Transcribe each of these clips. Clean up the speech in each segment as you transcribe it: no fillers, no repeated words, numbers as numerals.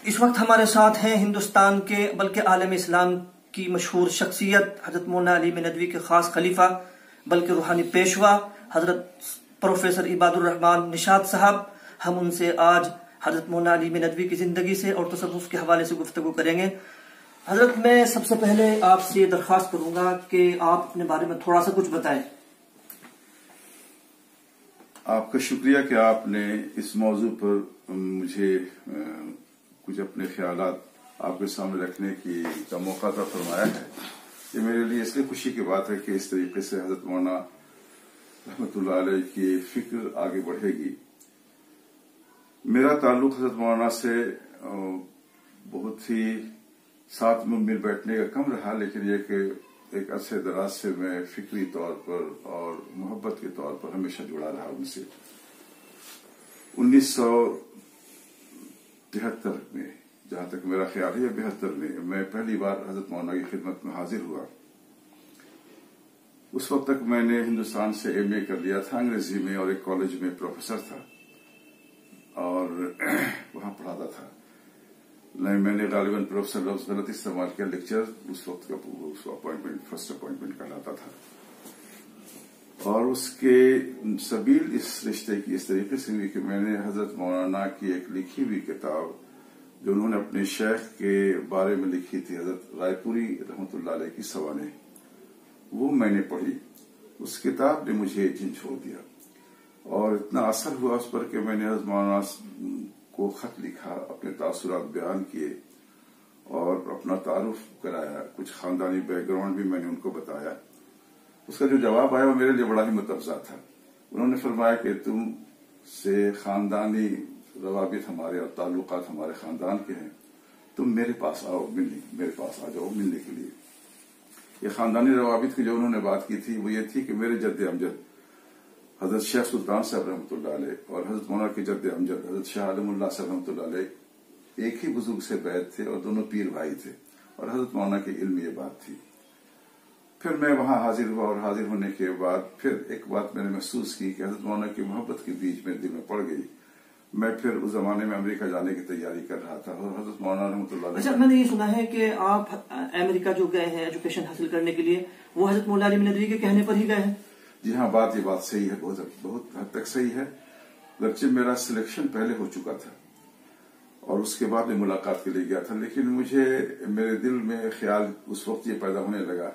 اس وقت ہمارے ساتھ ہیں ہندوستان کے بلکہ عالم اسلام کی مشہور شخصیت حضرت مولانا علی ندوی کے خاص خلیفہ بلکہ روحانی پیشوا حضرت پروفیسر عباد الرحمان نشاط صاحب. ہم ان سے آج حضرت مولانا علی ندوی کی زندگی سے اور تصوف کے حوالے سے گفتگو کریں گے. حضرت میں سب سے پہلے آپ سے یہ درخواست کروں گا کہ آپ اپنے بارے میں تھوڑا سا کچھ بتائیں. آپ کا شکریہ کہ آپ نے اس موضوع پر مجھے کچھ اپنے خیالات آپ کے سامنے رکھنے کا موقع عطا فرمایا ہے. یہ میرے لیے اس لیے خوشی کی بات ہے کہ اس طریقے سے حضرت مولانا رحمۃ اللہ علیہ کی فکر آگے بڑھے گی. میرا تعلق حضرت مولانا سے بہت ہی ساتھ میں مل بیٹھنے کا کم رہا، لیکن یہ کہ ایک عرصے دراز سے میں فکری طور پر اور محبت کے طور پر ہمیشہ جڑا رہا ان سے. 1973 میں، جہاں تک میرا خیال ہے 72 میں پہلی بار حضرت مولانا کی خدمت میں حاضر ہوا. اس وقت تک میں نے ہندوستان سے ایم اے کر لیا تھا انگریزی میں، اور ایک کالج میں پروفیسر تھا اور وہاں پڑھاتا تھا. میں نے غالباً پروفیسر لفظ غلط استعمال کیا. لیکچر اس وقت کا اپوائنٹمنٹ فرسٹ اپوائنٹمنٹ کہلاتا تھا. اور اس کے سبیل اس رشتے کی اس طریقے سے ہوئی کہ میں نے حضرت مولانا کی ایک لکھی ہوئی کتاب جو انہوں نے اپنے شیخ کے بارے میں لکھی تھی، حضرت رائے پوری رحمۃ اللہ علیہ کی سوانح، وہ میں نے پڑھی. اس کتاب نے مجھے جن چھوڑ دیا اور اتنا اثر ہوا اس پر کہ میں نے حضرت مولانا کو خط لکھا، اپنے تاثرات بیان کیے اور اپنا تعارف کرایا. کچھ خاندانی بیک گراؤنڈ بھی میں نے ان کو بتایا. اس کا جو جواب آیا وہ میرے لیے بڑا ہی متفضہ تھا. انہوں نے فرمایا کہ تم سے خاندانی روابط ہمارے اور تعلقات ہمارے خاندان کے ہیں، تم میرے پاس آؤ، میرے پاس آ جاؤ ملنے کے لیے. یہ خاندانی روابط کی جو انہوں نے بات کی تھی وہ یہ تھی کہ میرے جد امجد حضرت شیخ سلطان صاحب رحمۃ اللہ علیہ اور حضرت مولانا کے جد امجد حضرت شاہ عالم اللہ صاحب رحمۃ اللہ علیہ ایک ہی بزرگ سے بیعت تھے اور دونوں پیر بھائی تھے، اور حضرت مولانا کے علم یہ بات تھی. پھر میں وہاں حاضر ہوا اور حاضر ہونے کے بعد پھر ایک بات میں نے محسوس کی کہ حضرت مولانا کی محبت کے بیچ میں دل میں پڑ گئی. میں پھر اس زمانے میں امریکہ جانے کی تیاری کر رہا تھا اور حضرت مولانا رحمۃ اللہ علیہ. اچھا، میں نے یہ سنا ہے کہ آپ امریکہ جو گئے ہیں ایجوکیشن حاصل کرنے کے لیے، وہ حضرت مولانا علی ندوی کے کہنے پر ہی گئے ہیں؟ جی ہاں، یہ بات صحیح ہے، بہت حد تک صحیح ہے. گرچہ میرا سلیکشن پہلے ہو چکا تھا اور اس کے بعد میں ملاقات کے لیے گیا تھا، لیکن میرے دل میں خیال اس وقت یہ پیدا ہونے لگا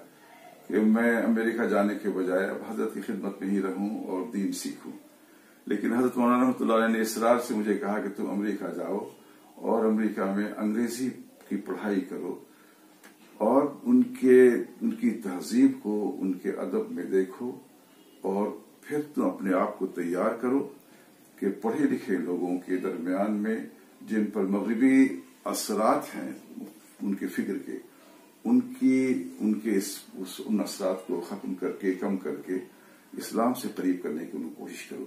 کہ میں امریکہ جانے کے بجائے اب حضرت کی خدمت میں ہی رہوں اور دین سیکھوں. لیکن حضرت مولانا رحمۃ اللہ علیہ نے اصرار سے مجھے کہا کہ تم امریکہ جاؤ اور امریکہ میں انگریزی کی پڑھائی کرو اور ان کی تہذیب کو ان کے ادب میں دیکھو، اور پھر تم اپنے آپ کو تیار کرو کہ پڑھے لکھے لوگوں کے درمیان میں جن پر مغربی اثرات ہیں ان کے فکر کے، ان اثرات کو ختم کر کے کم کر کے اسلام سے قریب کرنے کی کوشش کرو.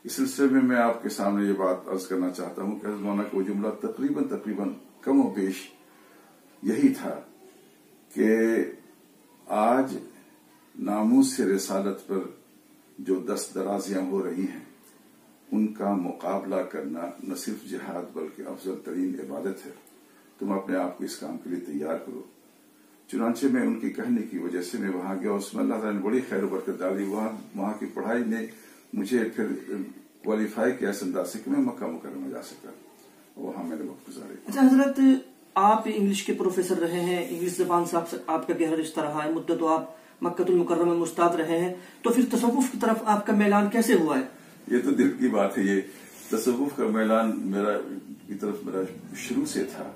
اس سلسلے میں آپ کے سامنے یہ بات عرض کرنا چاہتا ہوں کہ حضرت مولانا کا وہ جملہ تقریباً کم و بیش یہی تھا کہ آج ناموس سے رسالت پر جو دست درازیاں ہو رہی ہیں ان کا مقابلہ کرنا نہ صرف جہاد بلکہ افضل ترین عبادت ہے. تم اپنے آپ کو اس کام کے لیے تیار کرو. چنانچہ میں ان کی کہنے کی وجہ سے میں وہاں گیا. اس میں اللہ تعالیٰ نے بڑی خیر و برکت ڈالی. وہاں کی پڑھائی نے مجھے پھر کوالیفائی کیا اس انداز سے کہ میں مکہ مکرمہ جا سکا. وہاں میں نے وقت گزارے. اچھا حضرت، آپ انگلش کے پروفیسر رہے ہیں، انگلش زبان سے آپ کا گہرا رشتہ رہا ہے، مدت آپ مکہ المکرمہ میں استاد رہے ہیں، تو پھر تصوف کی طرف آپ کا میلان کیسے ہوا ہے؟ یہ تو دل کی بات ہے. یہ تصوف کا میلان میرا شروع سے تھا.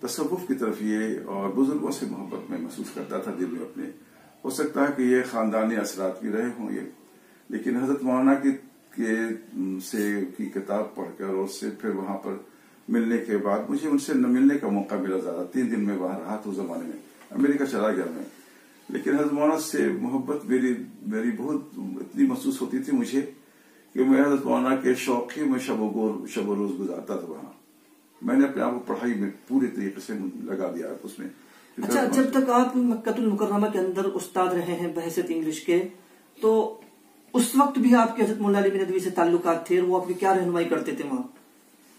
تصوف کی طرف یہ اور بزرگوں سے محبت میں محسوس کرتا تھا دل میں اپنے. ہو سکتا ہے کہ یہ خاندانی اثرات بھی رہے ہوں یہ، لیکن حضرت مولانا کی کتاب پڑھ کر اور سے پھر وہاں پر ملنے کے بعد مجھے ان سے نہ ملنے کا موقع ملا زیادہ. 3 دن میں باہر رہا تو اس زمانے میں امریکہ چلا گیا میں. لیکن حضرت مولانا سے محبت میری بہت اتنی محسوس ہوتی تھی مجھے کہ میں حضرت مولانا کے شوق ہی میں شب و روز گزارتا تھا وہاں. میں نے اپنے آپ کو پڑھائی میں پورے طریقے سے لگا دیا اس میں. اچھا، جب تک آپ مکہ المکرمہ کے اندر استاد رہے ہیں بحیثیت انگلش کے، تو اس وقت بھی آپ کے حضرت مولانا علی ندوی سے تعلقات تھے، اور وہ آپ کی کیا رہنمائی کرتے تھے وہاں؟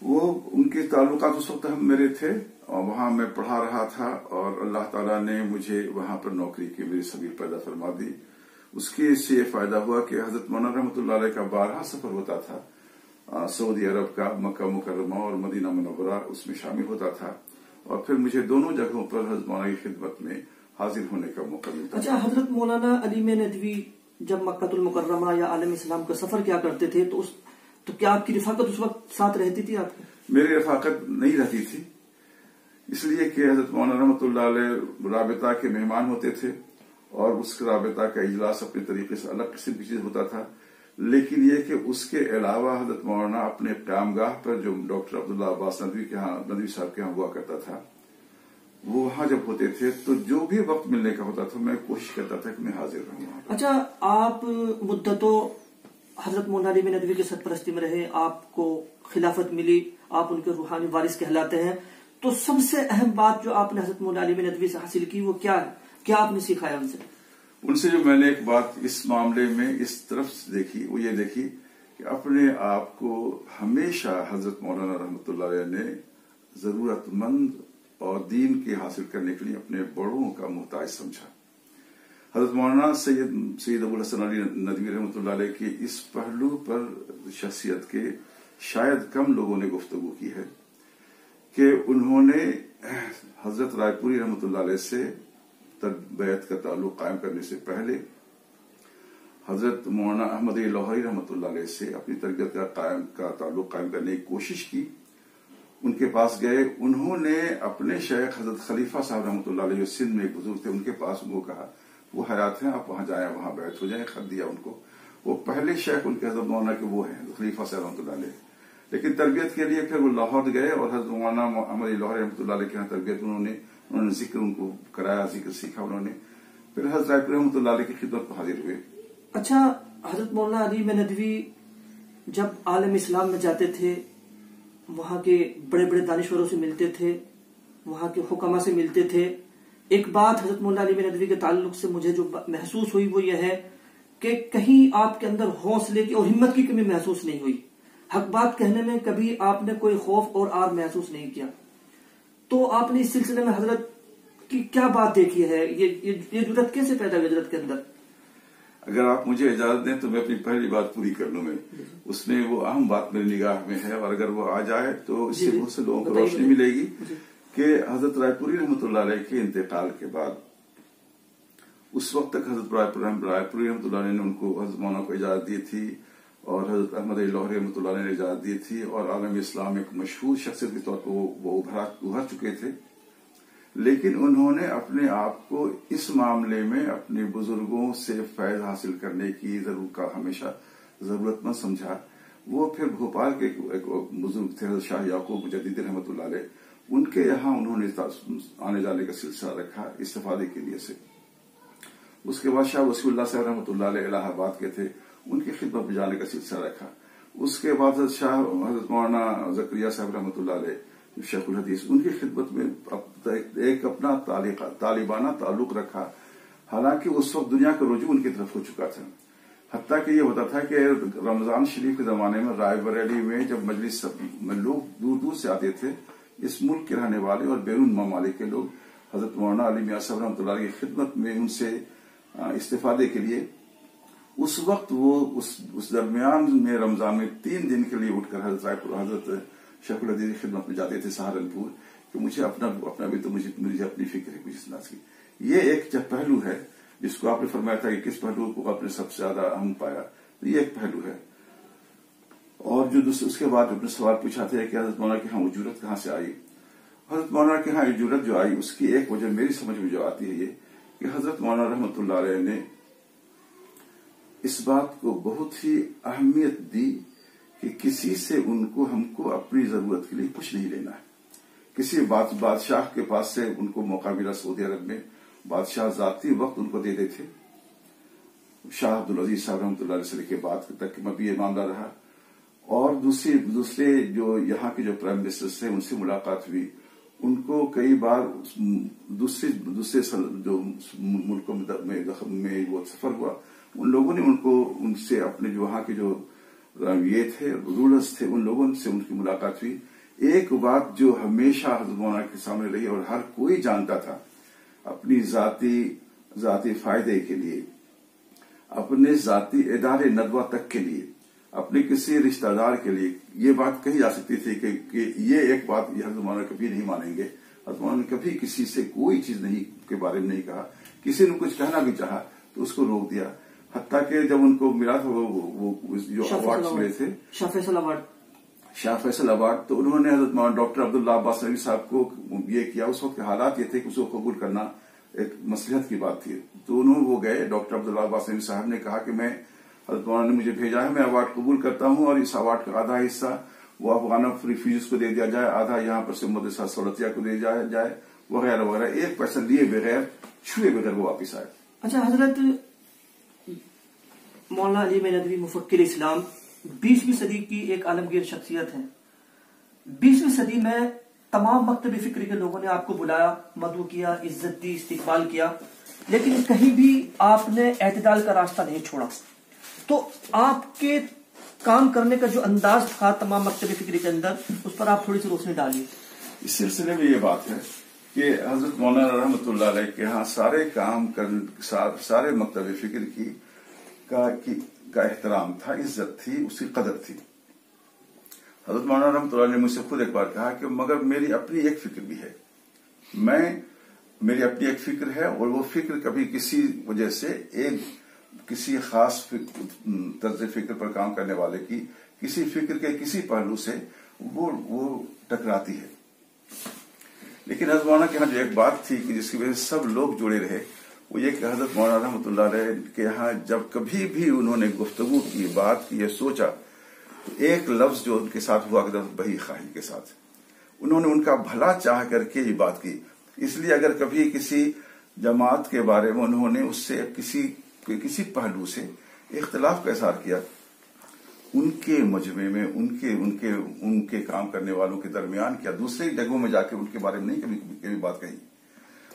وہ ان کے تعلقات اس وقت ہم میرے تھے اور وہاں میں پڑھا رہا تھا اور اللہ تعالیٰ نے مجھے وہاں پر نوکری کی میری سبیل پیدا فرما دی. اس کے سے یہ فائدہ ہوا کہ حضرت مولانا رحمۃ اللہ علیہ کا بارہا سفر ہوتا تھا سعودی عرب کا, مکہ مکرمہ اور مدینہ منورہ اس میں شامل ہوتا تھا, اور پھر مجھے دونوں جگہوں پر حضرت مولانا کی خدمت میں حاضر ہونے کا موقع ملتا. اچھا, حضرت مولانا علیم ندوی جب مکہ المکرمہ یا عالم اسلام کا سفر کیا کرتے تھے تو کیا آپ کی رفاقت اس وقت ساتھ رہتی تھی آپ کی؟ میری رفاقت نہیں رہتی تھی, اس لیے کہ حضرت مولانا رحمۃ اللہ علیہ رابطہ کے مہمان ہوتے تھے اور اس رابطہ کا اجلاس اپنے طریقے سے الگ قسم کی چیز ہوتا تھا. لیکن یہ کہ اس کے علاوہ حضرت مولانا اپنے قیام گاہ پر جو ڈاکٹر عبداللہ عباس ندوی صاحب کے ہاں ہوا کرتا تھا, وہ وہاں جب ہوتے تھے تو جو بھی وقت ملنے کا ہوتا تھا میں کوشش کرتا تھا کہ میں حاضر رہوں. اچھا, آپ مدتوں حضرت مولانا علیم ندوی کی سرپرستی میں رہے, آپ کو خلافت ملی, آپ ان کے روحانی وارث کہلاتے ہیں, تو سب سے اہم بات جو آپ نے حضرت مولانا علیم ندوی سے حاصل کی وہ کیا ہے؟ کیا آپ نے سیکھا ہے ان سے؟ ان سے جو میں نے ایک بات اس معاملے میں اس طرف سے دیکھی وہ یہ دیکھی کہ اپنے آپ کو ہمیشہ حضرت مولانا رحمۃ اللہ علیہ نے ضرورت مند اور دین کے حاصل کرنے کے لیے اپنے بڑوں کا محتاج سمجھا. حضرت مولانا سید ابو الحسن علی ندوی رحمۃ اللہ علیہ کے اس پہلو پر شخصیت کے شاید کم لوگوں نے گفتگو کی ہے کہ انہوں نے حضرت رائے پوری رحمۃ اللہ علیہ سے بیعت کا تعلق قائم کرنے سے پہلے حضرت مولانا احمد لاہوری رحمۃ اللہ علیہ سے اپنی تربیت کا تعلق قائم کرنے کی کوشش کی. ان کے پاس گئے, انہوں نے اپنے شیخ حضرت خلیفہ صاحب رحمۃ اللہ علیہ جو سندھ میں ایک بزرگ تھے ان کے پاس ان کو کہا وہ حیات ہیں, آپ وہاں جائیں, وہاں بیعت ہو جائیں. خط دیا ان کو. وہ پہلے شیخ ان کے حضرت مولانا کے وہ ہیں خلیفہ صاحب رحمۃ اللہ علیہ. لیکن تربیت کے لیے پھر وہ لاہور گئے اور حضرت مولانا احمد لاہوری رحمۃ اللہ علیہ کے یہاں تربیت انہوں نے ذکر ان کو کرایا, ذکر سیکھا انہوں نے. پھر حضرت رائے پوری رحمۃ اللہ علیہ کی خدمت میں حاضر ہوئے. اچھا, حضرت مولانا علیم ندوی جب عالم اسلام میں جاتے تھے وہاں کے بڑے بڑے دانشوروں سے ملتے تھے, وہاں کے حکما سے ملتے تھے. ایک بات حضرت مولانا علیم ندوی کے تعلق سے مجھے جو محسوس ہوئی وہ یہ ہے کہ کہیں آپ کے اندر حوصلے کی اور ہمت کی کمی محسوس نہیں ہوئی. حق بات کہنے میں کبھی آپ نے کوئی خوف اور آر محسوس نہیں کیا. تو آپ نے اس سلسلے میں حضرت کی کیا بات دیکھی ہے؟ یہ جرأت کیسے پیدا ہوئی حضرت کے اندر؟ اگر آپ مجھے اجازت دیں تو میں اپنی پہلی بات پوری کر لوں. میں اس میں وہ اہم بات میری نگاہ میں ہے اور اگر وہ آ جائے تو اس سے بہت سے لوگوں کو روشنی ملے گی کہ حضرت رائے پوری رحمۃ اللہ علیہ کے انتقال کے بعد اس وقت تک حضرت رائے پوری رحمۃ اللہ علیہ نے ان کو حضرت مولانا کو اجازت دی تھی اور حضرت احمد لاہوری رحمۃ اللہ علیہ نے اجازت دی تھی اور عالم اسلام ایک مشہور شخصیت کے طور پر وہ ابھر چکے تھے. لیکن انہوں نے اپنے آپ کو اس معاملے میں اپنے بزرگوں سے فیض حاصل کرنے کی ہمیشہ ضرورت مند سمجھا. وہ پھر بھوپال کے ایک بزرگ تھے حضرت شاہ یعقوب مجددی رحمۃ اللہ علیہ, ان کے یہاں انہوں نے آنے جانے کا سلسلہ رکھا استفادے کے لیے سے. اس کے بعد شاہ وسیع اللہ صاحب رحمۃ اللہ علیہ الہ آباد کے تھے, ان کی خدمت میں جانے کا سلسلہ رکھا. اس کے بعد حضرت مولانا زکریا صاحب رحمۃ اللہ علیہ شیخ الحدیث, ان کی خدمت میں ایک اپنا طالبانہ تعلق رکھا. حالانکہ اس وقت دنیا کا رجوع ان کی طرف ہو چکا تھا. حتیٰ کہ یہ ہوتا تھا کہ رمضان شریف کے زمانے میں رائے بریلی میں جب مجلس میں لوگ دور دور سے آتے تھے, اس ملک کے رہنے والے اور بیرون ممالک کے لوگ حضرت مولانا علی میاں صاحب رحمۃ اللہ علیہ کی خدمت میں ان سے استفادے کے لیے اس وقت وہ اس درمیان میں رمضان میں 3 دن کے لیے اٹھ کر حضرت شیخ الحدیث کی خدمت میں جاتے تھے سہارنپور کہ مجھے اپنا بھی تو مجھے اپنی فکر ہے کچھ سنا کی. یہ ایک پہلو ہے جس کو آپ نے فرمایا تھا کہ کس پہلو کو آپ نے سب سے زیادہ اہم پایا, یہ ایک پہلو ہے. اور جو اس کے بعد اپنے سوال پوچھا تھا کہ حضرت مولانا کے ہاں جرأت کہاں سے آئی. حضرت مولانا کے ہاں جرأت جو آئی اس کی ایک وجہ میری سمجھ میں جو آتی ہے یہ کہ حضرت مولانا رحمۃ اللہ علیہ نے اس بات کو بہت ہی اہمیت دی کہ کسی سے ہم کو اپنی ضرورت کے لیے کچھ نہیں لینا ہے. کسی بادشاہ کے پاس سے ان کو موقع ملا سعودی عرب میں, بادشاہ ذاتی وقت ان کو دے دیتے. شاہ عبدالعزیز صاحب رحمۃ اللہ علیہ کے بعد تک میں بھی یہ معاملہ رہا. اور دوسرے جو یہاں کے جو پرائم منسٹر تھے ان سے ملاقات ہوئی. ان کو کئی بار دوسرے جو ملکوں میں وہ سفر ہوا, ان لوگوں نے ان سے اپنے جو وہاں کے جو یہ تھے رولرز تھے ان لوگوں سے ان کی ملاقات ہوئی ایک بات جو ہمیشہ حضرت مولانا کے سامنے رہی اور ہر کوئی جانتا تھا، اپنی ذاتی فائدے کے لیے، اپنے ذاتی ادارے ندوہ تک کے لیے، اپنے کسی رشتہ دار کے لیے یہ بات کہی جا سکتی تھی کہ یہ ایک بات یہ حضرت مولانا کبھی نہیں مانیں گے۔ حضرت مولانا نے کبھی کسی سے کوئی چیز نہیں کے بارے میں نہیں کہا، کسی نے کچھ کہنا بھی چاہا تو اس کو روک دیا، حتیٰ کہ جب ان کو ملا تھا وہ جو اوارڈز ملے تھے، شاہ فیصل ایوارڈ، تو انہوں نے حضرت مولانا ڈاکٹر عبداللہ عباس نقوی صاحب کو یہ کیا۔ اس وقت کے حالات یہ تھے کہ اس کو قبول کرنا ایک مصلحت کی بات تھی، تو وہ گئے، ڈاکٹر عبداللہ عباس نقوی صاحب نے کہا کہ میں حضرت مولانا نے مجھے بھیجا ہے، میں ایوارڈ قبول کرتا ہوں، اور اس ایوارڈ کا آدھا حصہ وہ افغان ریفیوجیز کو دے دیا جائے، آدھا یہاں پر سے مدرسہ سولتیہ کو دے جائے وغیرہ وغیرہ، ایک پیسہ لیے بغیر چھوئے بغیر وہ واپس آئے۔ اچھا حضرت مولانا علی میں ندوی مفکر اسلام 20ویں صدی کی ایک عالمگیر شخصیت ہے۔ 20ویں صدی میں تمام مکتب فکری کے لوگوں نے آپ کو بلایا، مدعو کیا، عزت دی، استقبال کیا، لیکن کہیں بھی آپ نے اعتدال کا راستہ نہیں چھوڑا۔ تو آپ کے کام کرنے کا جو انداز تھا تمام مکتب فکری کے اندر، اس پر آپ تھوڑی سی روشنی ڈالیے۔ اس سلسلے میں یہ بات ہے کہ حضرت مولانا رحمۃ اللہ علیہ کے ہاں سارے مکتب فکر کا احترام تھا، عزت تھی، اس کی قدر تھی۔ حضرت مولانا رحمۃ اللہ نے مجھ سے خود ایک بار کہا کہ مگر میری اپنی ایک فکر بھی ہے، میری اپنی ایک فکر ہے، اور وہ فکر کبھی کسی وجہ سے کسی خاص طرز فکر پر کام کرنے والے کی کسی فکر کے کسی پہلو سے وہ ٹکراتی ہے۔ لیکن حضرت مولانا کے یہاں جو ایک بات تھی کہ جس کی وجہ سے سب لوگ جڑے رہے، وہ یہ کہ حضرت مولانا رحمۃ اللہ علیہ کے یہاں جب کبھی بھی انہوں نے گفتگو کی، بات کی یا سوچا، تو ایک لفظ جو ان کے ساتھ ہوا کرتا تھا بھائی خواہی کے ساتھ، انہوں نے ان کا بھلا چاہ کر کے یہ بات کی۔ اس لیے اگر کبھی کسی جماعت کے بارے میں انہوں نے اس سے کسی پہلو سے اختلاف کا اظہار کیا، ان کے مجمع میں ان کے کام کرنے والوں کے درمیان کیا دوسرے جگہوں میں جا کے ان کے بارے میں نہیں کبھی بات کہی،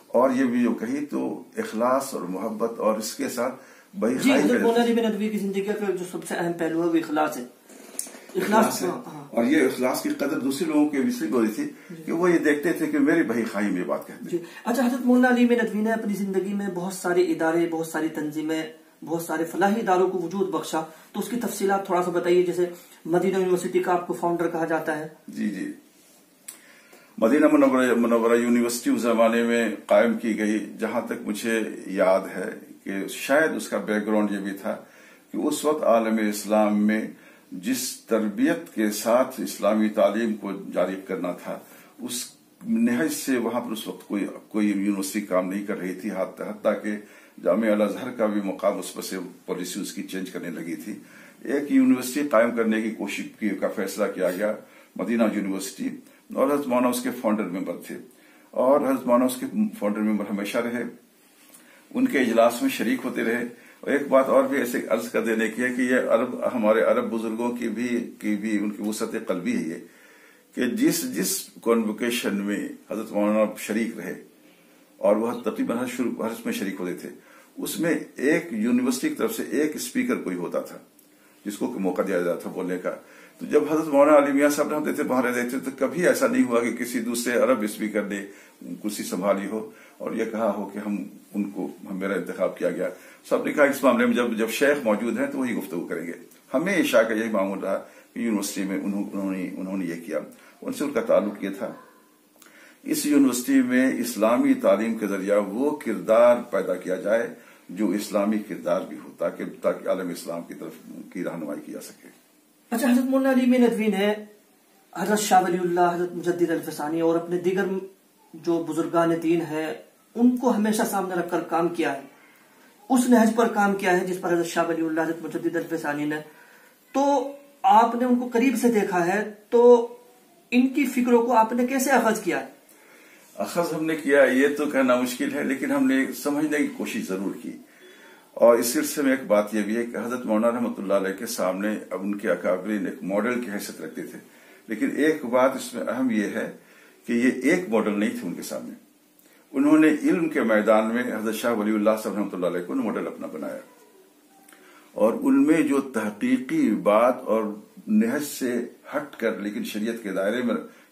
اور یہ بھی جو کہی تو اخلاص اور محبت اور اس کے ساتھ بھائی خواہی۔ حضرت مولانا علی ندوی کی زندگی کا جو سب سے اہم پہلو ہے وہ اخلاص ہے، اخلاص ہے، اور یہ اخلاص کی قدر دوسرے لوگوں کے بھی ہو رہی تھی کہ وہ یہ دیکھتے تھے کہ میری بھائی خواہی میں بات کہتے ہیں۔ اچھا حضرت مولانا علی ندوی نے اپنی زندگی میں بہت سارے ادارے، بہت ساری تنظیمیں، بہت سارے فلاحی اداروں کو وجود بخشا، تو اس کی تفصیلات تھوڑا سا بتائیے۔ جیسے مدینہ یونیورسٹی کا آپ کو فاؤنڈر کہا جاتا ہے۔ جی مدینہ منورہ یونیورسٹی اس زمانے میں قائم کی گئی، جہاں تک مجھے یاد ہے کہ شاید اس کا بیک گراؤنڈ یہ بھی تھا کہ اس وقت عالم اسلام میں جس تربیت کے ساتھ اسلامی تعلیم کو جاری کرنا تھا، اس نہج سے وہاں پر اس وقت کوئی یونیورسٹی کام نہیں کر رہی تھی، حتیٰ کہ جامعہ الازہر کا بھی مقام اس پر سے پالیسی اس کی چینج کرنے لگی تھی۔ ایک یونیورسٹی قائم کرنے کی کوشش کا فیصلہ کیا گیا، مدینہ یونیورسٹی، اور حضرت مولانا اس کے فاؤنڈر ممبر تھے، اور حضرت مولانا اس کے فاؤنڈر ممبر ہمیشہ رہے، ان کے اجلاس میں شریک ہوتے رہے۔ اور ایک بات اور بھی ایسے عرض کر دینے کی ہے کہ یہ ہمارے عرب بزرگوں کی بھی ان کی وسعت قلبی ہے، یہ کہ جس کانوکیشن میں حضرت مولانا شریک رہے اور وہ تقریباً ہر میں شریک ہوتے تھے، اس میں ایک یونیورسٹی کی طرف سے ایک اسپیکر کوئی ہوتا تھا جس کو موقع دیا جاتا تھا بولنے کا۔ تو جب حضرت مولانا علی میاں صاحب رہتے تھے، وہاں رہتے تھے، تو کبھی ایسا نہیں ہوا کہ کسی دوسرے عرب اسپیکر نے کرسی سنبھالی ہو اور یہ کہا ہو کہ میرا انتخاب کیا گیا۔ سب نے کہا اس معاملے میں جب شیخ موجود ہیں تو وہی گفتگو کریں گے۔ ہمیشہ کا یہی معمول رہا کہ یونیورسٹی میں انہوں نے یہ کیا، ان سے ان کا تعلق یہ تھا اس یونیورسٹی میں اسلامی تعلیم کے ذریعہ وہ کردار پیدا کیا جائے جو اسلامی کردار بھی ہو، تاکہ عالم اسلام کی طرف کی رہنمائی کی جا سکے۔ اچھا حضرت مولانا علی ندوی نے حضرت شاہ ولی اللہ، حضرت مجدد الفسانی اور اپنے دیگر جو بزرگان دین ہیں ان کو ہمیشہ سامنے رکھ کر کام کیا ہے، اس نہج پر کام کیا ہے جس پر حضرت شاہ ولی اللہ، حضرت مجدد الفسانی نے، تو آپ نے ان کو قریب سے دیکھا ہے، تو ان کی فکروں کو آپ نے کیسے اخذ کیا ہے؟ اخذ ہم نے کیا یہ تو کہنا مشکل ہے، لیکن ہم نے سمجھنے کی کوشش ضرور کی۔ اور اس سلسلے میں ایک بات یہ بھی ہے کہ حضرت مولانا رحمۃ اللہ علیہ کے سامنے اب ان کے اکابرین ایک ماڈل کی حیثیت رکھتے تھے، لیکن ایک بات اس میں اہم یہ ہے کہ یہ ایک ماڈل نہیں تھے ان کے سامنے، انہوں نے علم کے میدان میں حضرت شاہ ولی اللہ صاحب رحمۃ اللہ علیہ کو ماڈل اپنا بنایا، اور ان میں جو تحقیقی بات اور نہج سے ہٹ کر لیکن شریعت کے دائرے میں